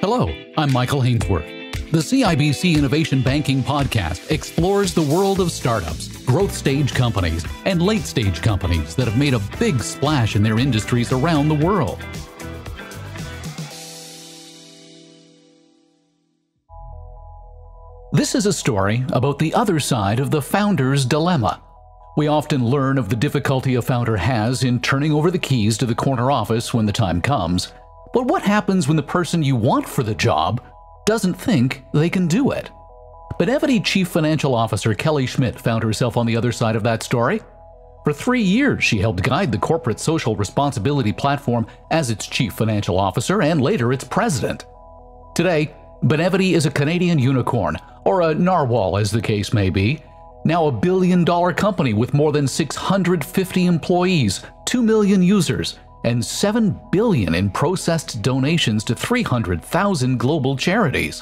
Hello, I'm Michael Hainsworth. The CIBC Innovation Banking Podcast explores the world of startups, growth stage companies, and late stage companies that have made a big splash in their industries around the world. This is a story about the other side of the founder's dilemma. We often learn of the difficulty a founder has in turning over the keys to the corner office when the time comes. But what happens when the person you want for the job doesn't think they can do it? Benevity Chief Financial Officer Kelly Schmitt found herself on the other side of that story. For 3 years, she helped guide the corporate social responsibility platform as its Chief Financial Officer and later its president. Today, Benevity is a Canadian unicorn, or a narwhal as the case may be, now a billion-dollar company with more than 650 employees, 2 million users, and $7 billion in processed donations to 300,000 global charities.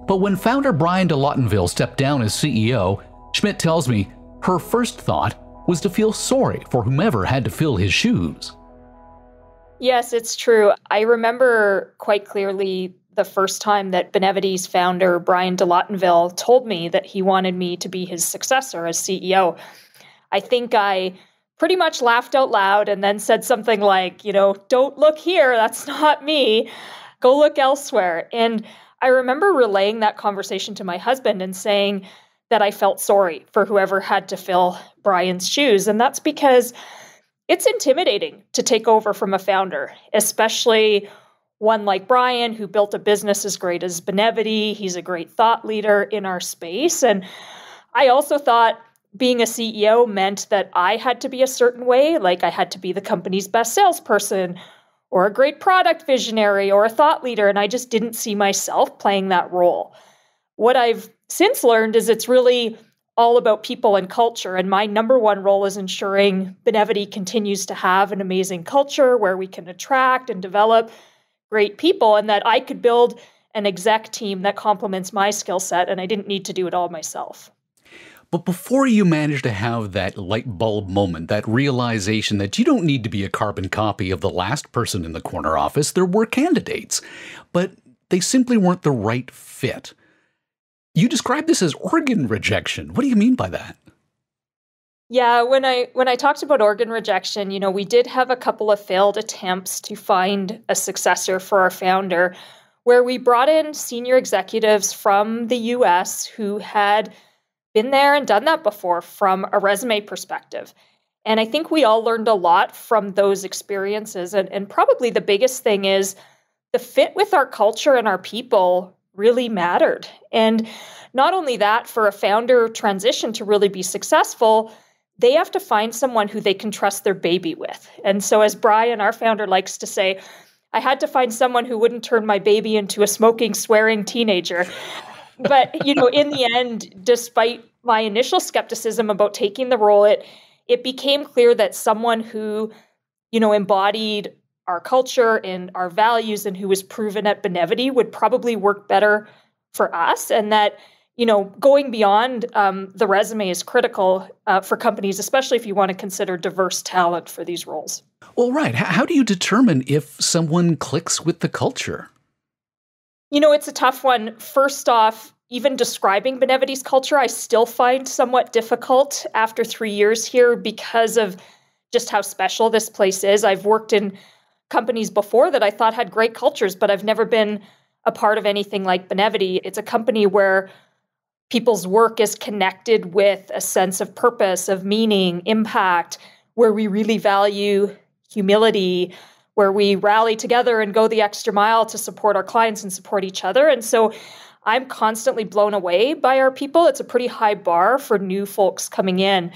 But when founder Brian de Lottenville stepped down as CEO, Schmidt tells me her first thought was to feel sorry for whomever had to fill his shoes. Yes, it's true. I remember quite clearly the first time that Benevity's founder, Brian de Lottenville, told me that he wanted me to be his successor as CEO. I think I pretty much laughed out loud and then said something like, don't look here, that's not me. Go look elsewhere. And I remember relaying that conversation to my husband and saying that I felt sorry for whoever had to fill Brian's shoes. And that's because it's intimidating to take over from a founder, especially one like Brian, who built a business as great as Benevidi. He's a great thought leader in our space. And I also thought being a CEO meant that I had to be a certain way, like I had to be the company's best salesperson or a great product visionary or a thought leader. And I just didn't see myself playing that role. What I've since learned is it's really all about people and culture. And my number one role is ensuring Benevity continues to have an amazing culture where we can attract and develop great people, and that I could build an exec team that complements my skill set, and I didn't need to do it all myself. But before you manage to have that light bulb moment, that realization that you don't need to be a carbon copy of the last person in the corner office, there were candidates, but they simply weren't the right fit. You describe this as organ rejection. What do you mean by that? Yeah, when I talked about organ rejection, we did have a couple of failed attempts to find a successor for our founder, where we brought in senior executives from the US who had been there and done that before from a resume perspective. And I think we all learned a lot from those experiences. And probably the biggest thing is the fit with our culture and our people really mattered. And not only that, for a founder transition to really be successful, they have to find someone who they can trust their baby with. And so as Brian, our founder, likes to say, I had to find someone who wouldn't turn my baby into a smoking, swearing teenager. But, in the end, despite my initial skepticism about taking the role, it became clear that someone who, embodied our culture and our values and who was proven at Benevity would probably work better for us. And that, going beyond the resume is critical for companies, especially if you want to consider diverse talent for these roles. Well, right. How do you determine if someone clicks with the culture? It's a tough one. First off, even describing Benevity's culture, I still find somewhat difficult after 3 years here because of just how special this place is. I've worked in companies before that I thought had great cultures, but I've never been a part of anything like Benevity. It's a company where people's work is connected with a sense of purpose, of meaning, impact, where we really value humility, where we rally together and go the extra mile to support our clients and support each other. And so I'm constantly blown away by our people. It's a pretty high bar for new folks coming in.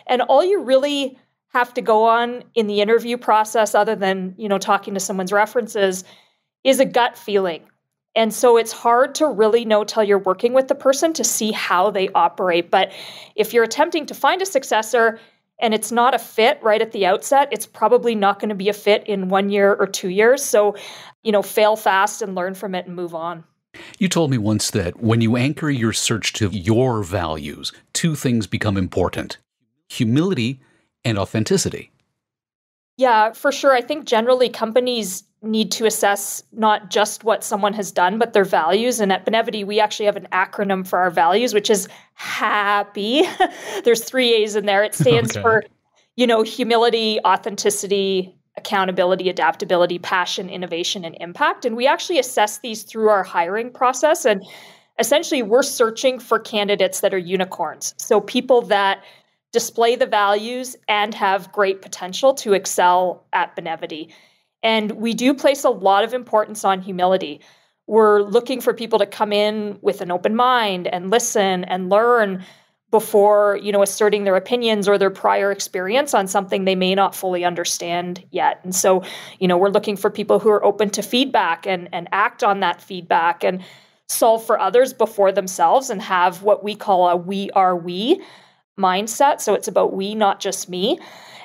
And all you really have to go on in the interview process, other than, talking to someone's references, is a gut feeling. And so it's hard to really know till you're working with the person to see how they operate. But if you're attempting to find a successor and it's not a fit right at the outset, it's probably not going to be a fit in 1 year or 2 years. So, fail fast and learn from it and move on. You told me once that when you anchor your search to your values, two things become important: humility and authenticity. Yeah, for sure. I think generally companies need to assess not just what someone has done, but their values. And at Benevity, we actually have an acronym for our values, which is HAPPY. There's 3 A's in there. It stands for, humility, authenticity, accountability, adaptability, passion, innovation, and impact. And we actually assess these through our hiring process. And essentially, we're searching for candidates that are unicorns. So people that display the values and have great potential to excel at Benevity. And we do place a lot of importance on humility. We're looking for people to come in with an open mind and listen and learn before, asserting their opinions or their prior experience on something they may not fully understand yet. And so, we're looking for people who are open to feedback and act on that feedback and solve for others before themselves and have what we call a we are we mindset. So it's about we, not just me.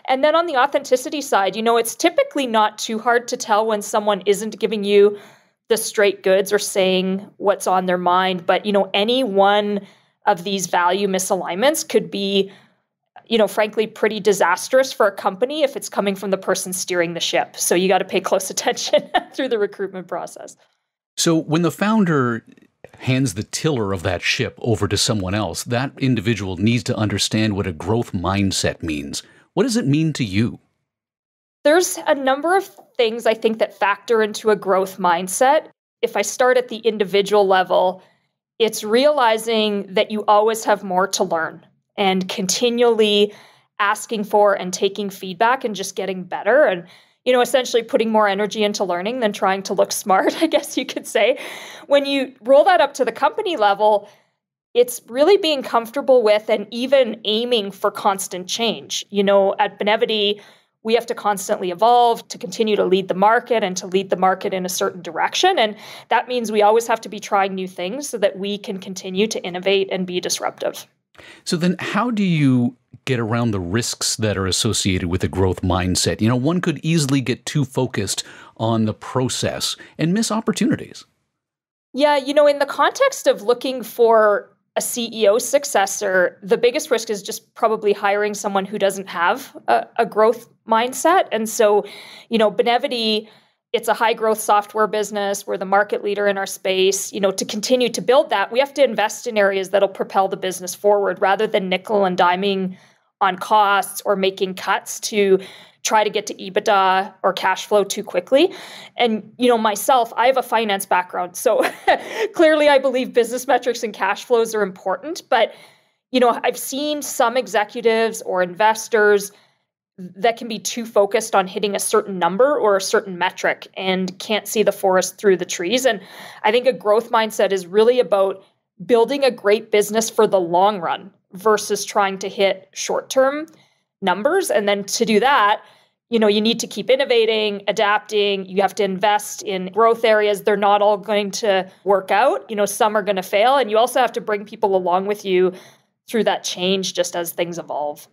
And then on the authenticity side, it's typically not too hard to tell when someone isn't giving you the straight goods or saying what's on their mind. But, any one of these value misalignments could be, frankly, pretty disastrous for a company if it's coming from the person steering the ship. So you got to pay close attention through the recruitment process. So when the founder hands the tiller of that ship over to someone else, that individual needs to understand what a growth mindset means. What does it mean to you? There's a number of things I think that factor into a growth mindset. If I start at the individual level, it's realizing that you always have more to learn and continually asking for and taking feedback and just getting better and, essentially putting more energy into learning than trying to look smart, I guess you could say. When you roll that up to the company level, it's really being comfortable with and even aiming for constant change. At Benevity, we have to constantly evolve to continue to lead the market and to lead the market in a certain direction. And that means we always have to be trying new things so that we can continue to innovate and be disruptive. So then how do you get around the risks that are associated with a growth mindset? One could easily get too focused on the process and miss opportunities. Yeah, in the context of looking for a CEO successor, the biggest risk is just probably hiring someone who doesn't have a growth mindset. And so, Benevity, it's a high growth software business. We're the market leader in our space. To continue to build that, we have to invest in areas that'll propel the business forward rather than nickel and diming on costs or making cuts to try to get to EBITDA or cash flow too quickly. And, myself, I have a finance background. So clearly I believe business metrics and cash flows are important. But, I've seen some executives or investors that can be too focused on hitting a certain number or a certain metric and can't see the forest through the trees. And I think a growth mindset is really about building a great business for the long run versus trying to hit short-term numbers. And then to do that, you need to keep innovating, adapting. You have to invest in growth areas. They're not all going to work out. Some are going to fail. And you also have to bring people along with you through that change just as things evolve.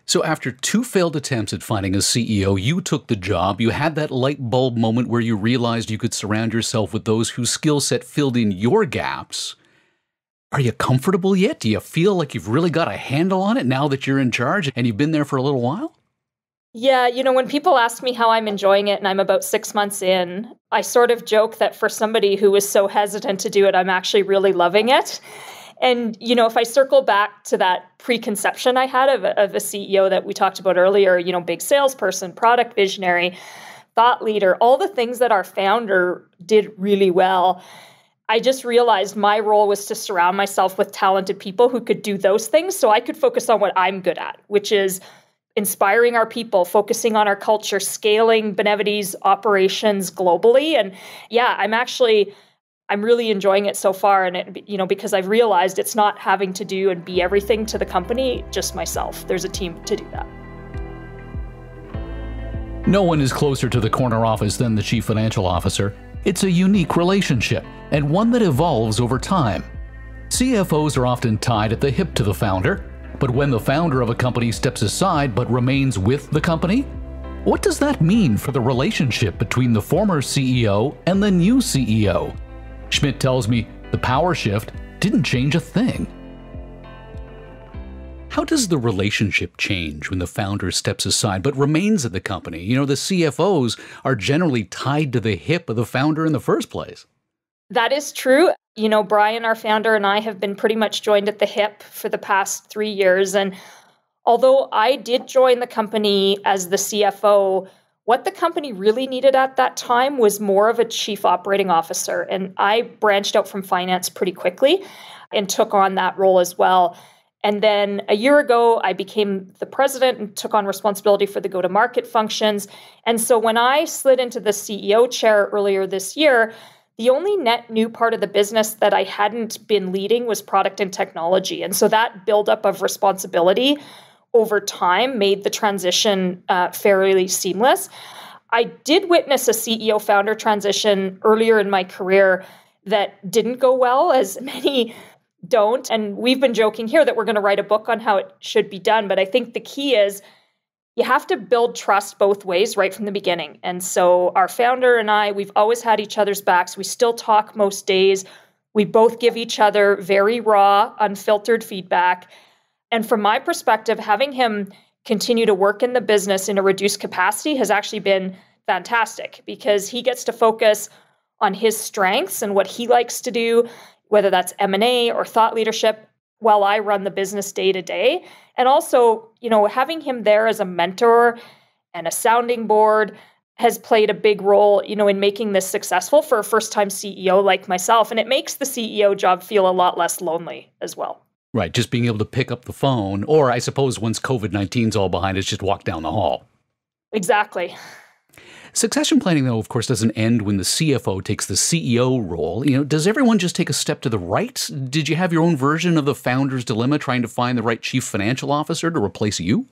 So after 2 failed attempts at finding a CEO, you took the job. You had that light bulb moment where you realized you could surround yourself with those whose skill set filled in your gaps. Are you comfortable yet? Do you feel like you've really got a handle on it now that you're in charge and you've been there for a little while? Yeah, when people ask me how I'm enjoying it and I'm about 6 months in, I sort of joke that for somebody who was so hesitant to do it, I'm actually really loving it. And, if I circle back to that preconception I had of a CEO that we talked about earlier, big salesperson, product visionary, thought leader, all the things that our founder did really well, I just realized my role was to surround myself with talented people who could do those things so I could focus on what I'm good at, which is inspiring our people, focusing on our culture, scaling Benevity's operations globally. And yeah, I'm really enjoying it so far. And because I've realized it's not having to do and be everything to the company, just myself. There's a team to do that. No one is closer to the corner office than the chief financial officer. It's a unique relationship and one that evolves over time. CFOs are often tied at the hip to the founder, but when the founder of a company steps aside but remains with the company, what does that mean for the relationship between the former CEO and the new CEO? Schmitt tells me the power shift didn't change a thing. How does the relationship change when the founder steps aside but remains at the company? You know, the CFOs are generally tied to the hip of the founder in the first place. That is true. You know, Brian, our founder, and I have been pretty much joined at the hip for the past 3 years. And although I did join the company as the CFO, what the company really needed at that time was more of a chief operating officer. And I branched out from finance pretty quickly and took on that role as well. And then a year ago, I became the president and took on responsibility for the go-to-market functions. And so when I slid into the CEO chair earlier this year, the only net new part of the business that I hadn't been leading was product and technology. And so that buildup of responsibility over time made the transition fairly seamless. I did witness a CEO founder transition earlier in my career that didn't go well, as many don't. And we've been joking here that we're going to write a book on how it should be done. But I think the key is you have to build trust both ways right from the beginning. And so our founder and I, we've always had each other's backs. We still talk most days. We both give each other very raw, unfiltered feedback. And from my perspective, having him continue to work in the business in a reduced capacity has actually been fantastic because he gets to focus on his strengths and what he likes to do, whether that's M&A or thought leadership, while I run the business day to day. And also, you know, having him there as a mentor and a sounding board has played a big role, you know, in making this successful for a first-time CEO like myself. And it makes the CEO job feel a lot less lonely as well. Right, just being able to pick up the phone, or I suppose once COVID-19's all behind us, just walk down the hall. Exactly. Succession planning, though, of course, doesn't end when the CFO takes the CEO role. You know, does everyone just take a step to the right? Did you have your own version of the founder's dilemma, trying to find the right chief financial officer to replace you?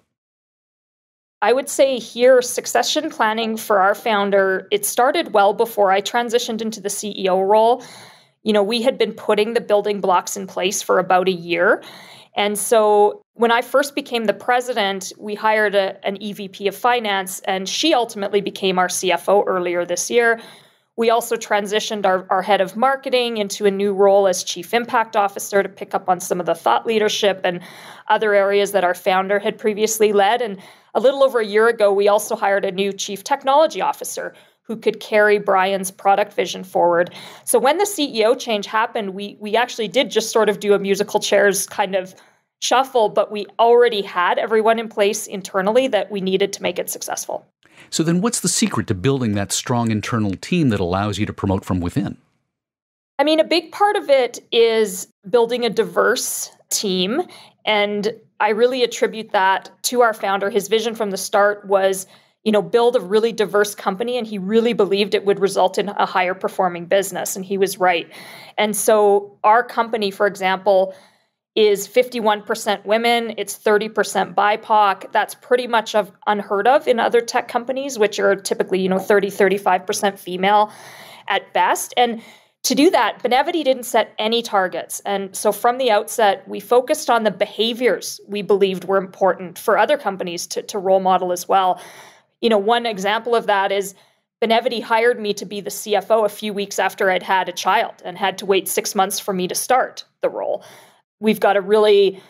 I would say here, succession planning for our founder, it started well before I transitioned into the CEO role. You know, we had been putting the building blocks in place for about a year. And so when I first became the president, we hired an EVP of finance, and she ultimately became our CFO earlier this year. We also transitioned our head of marketing into a new role as chief impact officer to pick up on some of the thought leadership and other areas that our founder had previously led. And a little over a year ago, we also hired a new chief technology officer who could carry Brian's product vision forward. So when the CEO change happened, we actually did just sort of do a musical chairs kind of shuffle, but we already had everyone in place internally that we needed to make it successful. So then what's the secret to building that strong internal team that allows you to promote from within? I mean, a big part of it is building a diverse team. And I really attribute that to our founder. His vision from the start was, you know, build a really diverse company. And he really believed it would result in a higher performing business. And he was right. And so our company, for example, is 51% women. It's 30% BIPOC. That's pretty much unheard of in other tech companies, which are typically, you know, 35% female at best. And to do that, Benevity didn't set any targets. And so from the outset, we focused on the behaviors we believed were important for other companies to role model as well. You know, one example of that is Benevity hired me to be the CFO a few weeks after I'd had a child and had to wait 6 months for me to start the role. We've got a really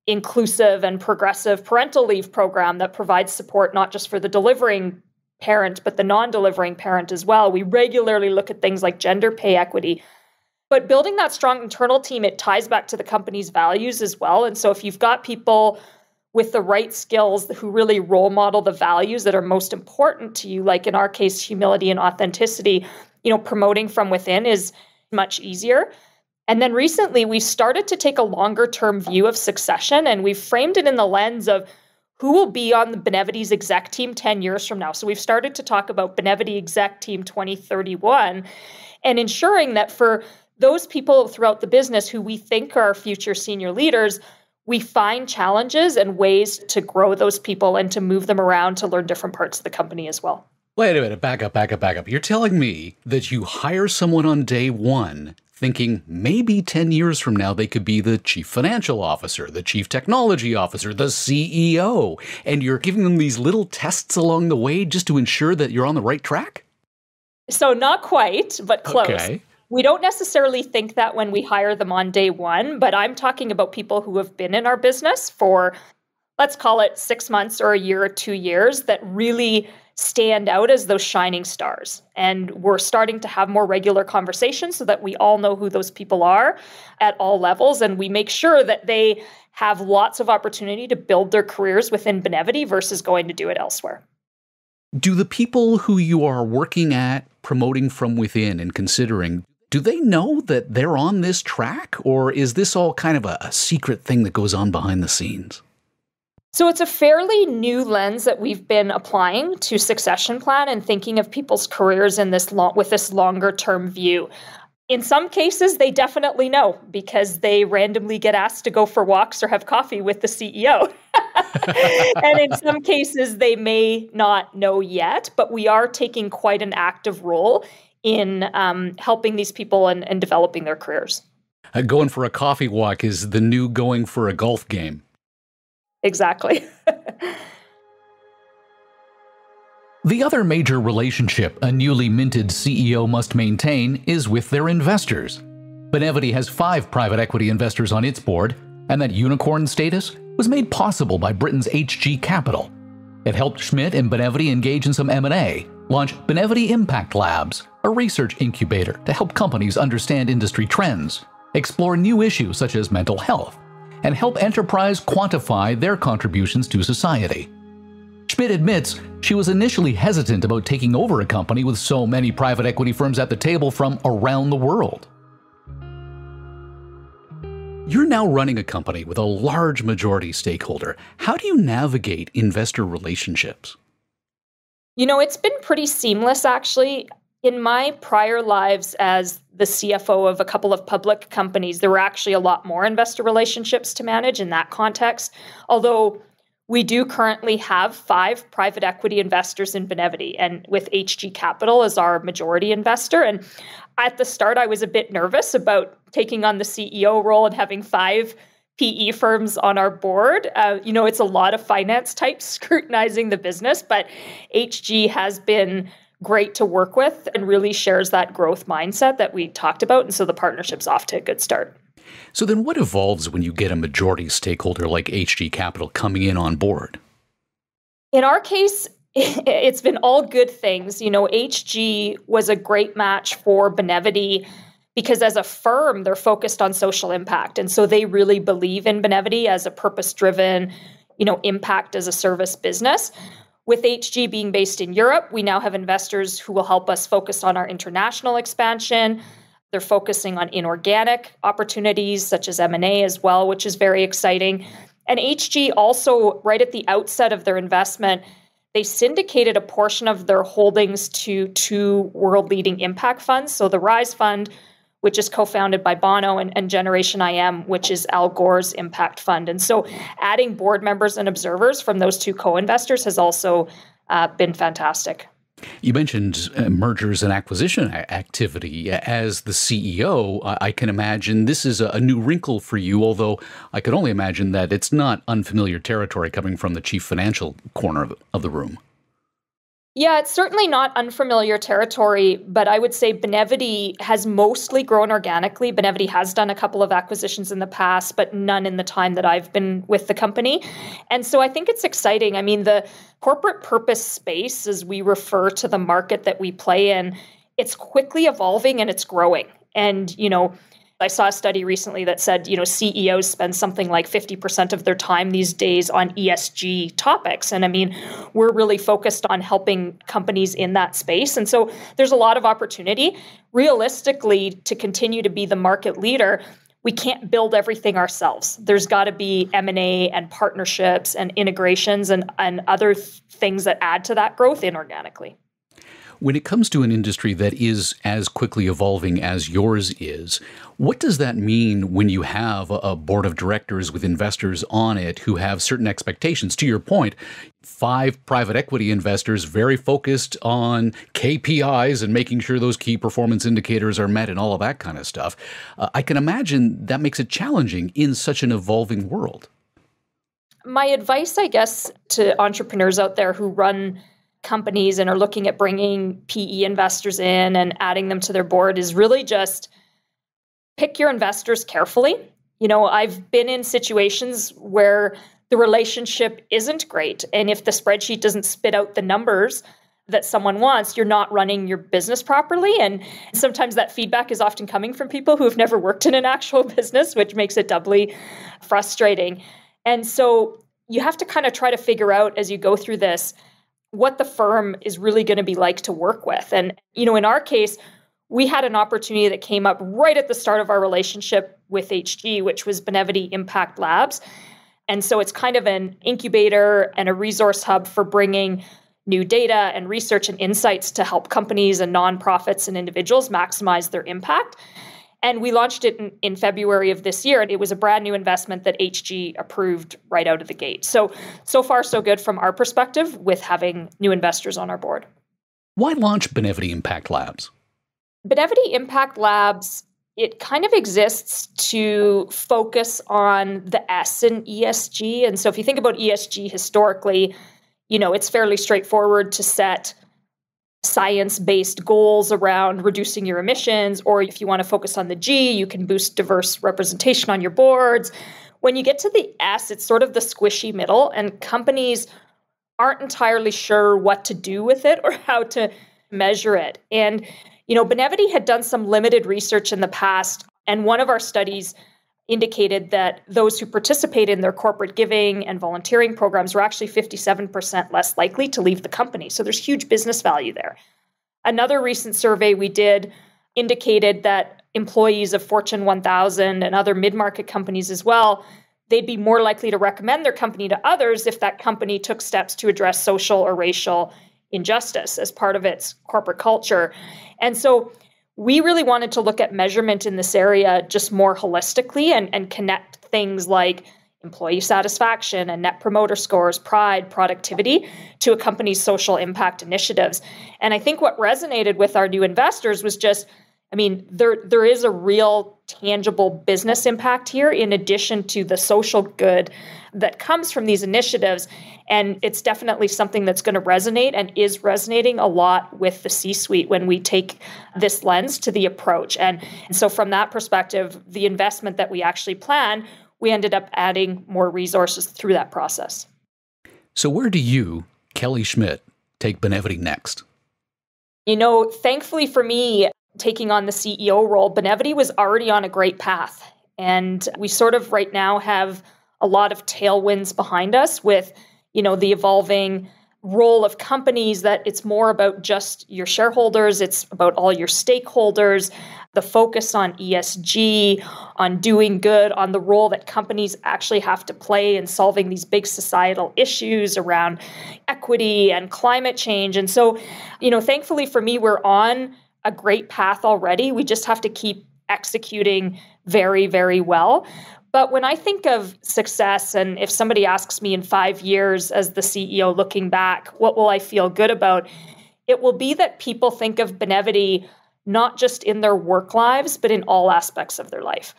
inclusive and progressive parental leave program that provides support not just for the delivering parent, but the non-delivering parent as well. We regularly look at things like gender pay equity. But building that strong internal team, it ties back to the company's values as well. And so if you've got people with the right skills who really role model the values that are most important to you, like in our case, humility and authenticity, you know, promoting from within is much easier. And then recently, we started to take a longer-term view of succession, and we've framed it in the lens of who will be on the Benevity's exec team 10 years from now. So we've started to talk about Benevity exec team 2031 and ensuring that for those people throughout the business who we think are our future senior leaders, we find challenges and ways to grow those people and to move them around to learn different parts of the company as well. Wait a minute, back up. You're telling me that you hire someone on day one thinking maybe 10 years from now they could be the chief financial officer, the chief technology officer, the CEO, and you're giving them these little tests along the way just to ensure that you're on the right track? So not quite, but close. Okay. We don't necessarily think that when we hire them on day one, but I'm talking about people who have been in our business for, let's call it 6 months or a year or 2 years, that really stand out as those shining stars. And we're starting to have more regular conversations so that we all know who those people are at all levels. And we make sure that they have lots of opportunity to build their careers within Benevity versus going to do it elsewhere. Do the people who you are working at, promoting from within and considering, do they know that they're on this track? Or is this all kind of a secret thing that goes on behind the scenes? So it's a fairly new lens that we've been applying to succession plan and thinking of people's careers in this with this longer term view. In some cases, they definitely know because they randomly get asked to go for walks or have coffee with the CEO. And in some cases, they may not know yet, but we are taking quite an active role in helping these people and developing their careers. Going for a coffee walk is the new going for a golf game. Exactly. The other major relationship a newly minted CEO must maintain is with their investors. Benevity has 5 private equity investors on its board, and that unicorn status was made possible by Britain's HG Capital. It helped Schmitt and Benevity engage in some M&A, launch Benevity Impact Labs, a research incubator to help companies understand industry trends, explore new issues such as mental health, and help enterprise quantify their contributions to society. Schmidt admits she was initially hesitant about taking over a company with so many private equity firms at the table from around the world. You're now running a company with a large majority stakeholder. How do you navigate investor relationships? You know, it's been pretty seamless, actually. In my prior lives as the CFO of a couple of public companies, there were actually a lot more investor relationships to manage in that context. Although we do currently have 5 private equity investors in Benevity, and with HG Capital as our majority investor. And at the start, I was a bit nervous about taking on the CEO role and having 5 PE firms on our board. It's a lot of finance types scrutinizing the business, but HG has been great to work with and really shares that growth mindset that we talked about. And so the partnership's off to a good start. So then what evolves when you get a majority stakeholder like HG Capital coming in on board? In our case, it's been all good things. HG was a great match for Benevity because as a firm, they're focused on social impact. And so they really believe in Benevity as a purpose-driven, impact as a service business. With HG being based in Europe, we now have investors who will help us focus on our international expansion. They're focusing on inorganic opportunities such as M&A as well, which is very exciting. And HG also, right at the outset of their investment, they syndicated a portion of their holdings to 2 world-leading impact funds. So the Rise Fund, which is co-founded by Bono, and Generation IM, which is Al Gore's impact fund. And so adding board members and observers from those 2 co-investors has also been fantastic. You mentioned mergers and acquisition activity. As the CEO, I can imagine this is a new wrinkle for you, although I can only imagine that it's not unfamiliar territory coming from the chief financial corner of the room. Yeah, it's certainly not unfamiliar territory, but I would say Benevity has mostly grown organically. Benevity has done a couple of acquisitions in the past, but none in the time that I've been with the company. And so I think it's exciting. I mean, the corporate purpose space, as we refer to the market that we play in, it's quickly evolving and it's growing. And, I saw a study recently that said, CEOs spend something like 50% of their time these days on ESG topics. And I mean, we're really focused on helping companies in that space. And so there's a lot of opportunity. Realistically, to continue to be the market leader, we can't build everything ourselves. There's got to be M&A and partnerships and integrations and other things that add to that growth inorganically. When it comes to an industry that is as quickly evolving as yours is, what does that mean when you have a board of directors with investors on it who have certain expectations? To your point, 5 private equity investors very focused on KPIs and making sure those key performance indicators are met and all of that kind of stuff. I can imagine that makes it challenging in such an evolving world. My advice, I guess, to entrepreneurs out there who run companies and are looking at bringing PE investors in and adding them to their board is really just pick your investors carefully. I've been in situations where the relationship isn't great. And if the spreadsheet doesn't spit out the numbers that someone wants, you're not running your business properly. And sometimes that feedback is often coming from people who have never worked in an actual business, which makes it doubly frustrating. And so you have to kind of try to figure out as you go through this what the firm is really going to be like to work with. And, in our case, we had an opportunity that came up right at the start of our relationship with HG, which was Benevity Impact Labs. And so it's kind of an incubator and a resource hub for bringing new data and research and insights to help companies and nonprofits and individuals maximize their impact. And we launched it in February of this year. And it was a brand new investment that HG approved right out of the gate. So far, so good from our perspective with having new investors on our board. Why launch Benevity Impact Labs? Benevity Impact Labs, it kind of exists to focus on the S in ESG. And so if you think about ESG historically, it's fairly straightforward to set science-based goals around reducing your emissions, or if you want to focus on the G, you can boost diverse representation on your boards. When you get to the S, it's sort of the squishy middle, and companies aren't entirely sure what to do with it or how to measure it. And Benevity had done some limited research in the past, and one of our studies indicated that those who participate in their corporate giving and volunteering programs were actually 57% less likely to leave the company. So there's huge business value there. Another recent survey we did indicated that employees of Fortune 1000 and other mid-market companies as well, they'd be more likely to recommend their company to others if that company took steps to address social or racial injustice as part of its corporate culture. And so we really wanted to look at measurement in this area just more holistically and connect things like employee satisfaction and net promoter scores, pride, productivity to a company's social impact initiatives. And I think what resonated with our new investors was just, there is a real tangible business impact here in addition to the social good that comes from these initiatives. And it's definitely something that's going to resonate and is resonating a lot with the C-suite when we take this lens to the approach. And so from that perspective, the investment that we actually plan, we ended up adding more resources through that process. So where do you, Kelly Schmitt, take Benevity next? Thankfully for me, taking on the CEO role, Benevity was already on a great path. And we sort of right now have a lot of tailwinds behind us with, the evolving role of companies, that it's more about just your shareholders, it's about all your stakeholders, the focus on ESG, on doing good, on the role that companies actually have to play in solving these big societal issues around equity and climate change. And so, thankfully for me, we're on a great path already. We just have to keep executing very, very well. But when I think of success, and if somebody asks me in 5 years as the CEO looking back, what will I feel good about? It will be that people think of Benevity not just in their work lives, but in all aspects of their life.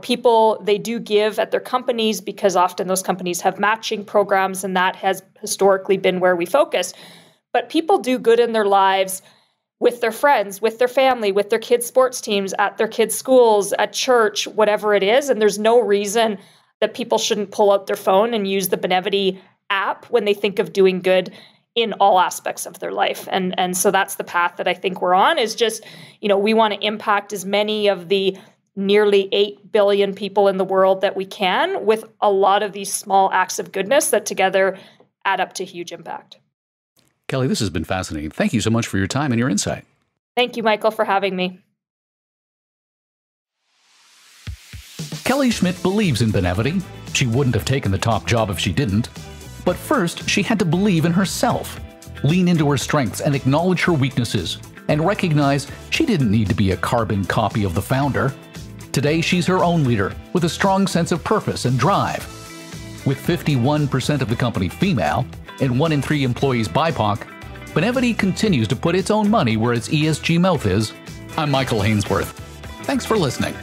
People, they do give at their companies because often those companies have matching programs, and that has historically been where we focus. But people do good in their lives with their friends, with their family, with their kids' sports teams, at their kids' schools, at church, whatever it is. And there's no reason that people shouldn't pull out their phone and use the Benevity app when they think of doing good in all aspects of their life. And so that's the path that I think we're on, is just, we want to impact as many of the nearly 8 billion people in the world that we can with a lot of these small acts of goodness that together add up to huge impact. Kelly, this has been fascinating. Thank you so much for your time and your insight. Thank you, Michael, for having me. Kelly Schmitt believes in Benevity. She wouldn't have taken the top job if she didn't. But first, she had to believe in herself, lean into her strengths and acknowledge her weaknesses, and recognize she didn't need to be a carbon copy of the founder. Today, she's her own leader with a strong sense of purpose and drive. With 51% of the company female, and 1 in 3 employees BIPOC, Benevity continues to put its own money where its ESG mouth is. I'm Michael Hainsworth. Thanks for listening.